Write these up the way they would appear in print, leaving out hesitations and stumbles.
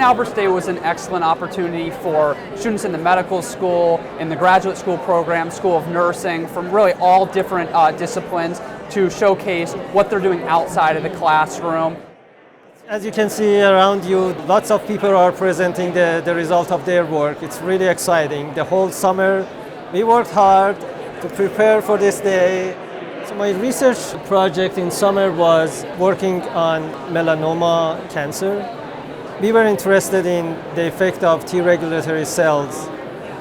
Stalbertsday Day was an excellent opportunity for students in the medical school, in the graduate school program, School of Nursing, from really all different disciplines to showcase what they're doing outside of the classroom. As you can see around you, lots of people are presenting the result of their work. It's really exciting. The whole summer, we worked hard to prepare for this day. So my research project in summer was working on melanoma cancer. We were interested in the effect of T regulatory cells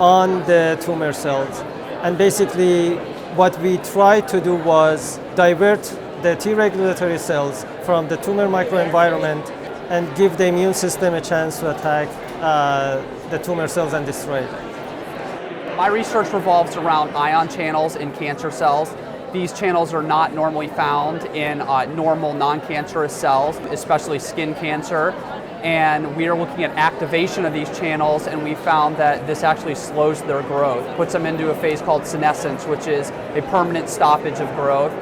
on the tumor cells. And basically, what we tried to do was divert the T regulatory cells from the tumor microenvironment and give the immune system a chance to attack the tumor cells and destroy it. My research revolves around ion channels in cancer cells. These channels are not normally found in normal non-cancerous cells, especially skin cancer. And we are looking at activation of these channels, and we found that this actually slows their growth, puts them into a phase called senescence, which is a permanent stoppage of growth.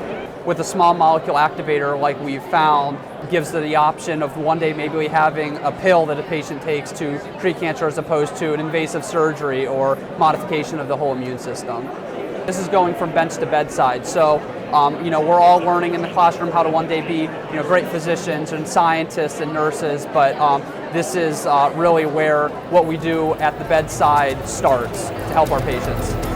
With a small molecule activator like we've found, gives the option of one day maybe having a pill that a patient takes to treat cancer as opposed to an invasive surgery or modification of the whole immune system. This is going from bench to bedside, so we're all learning in the classroom how to one day be great physicians and scientists and nurses, but this is really where what we do at the bedside starts to help our patients.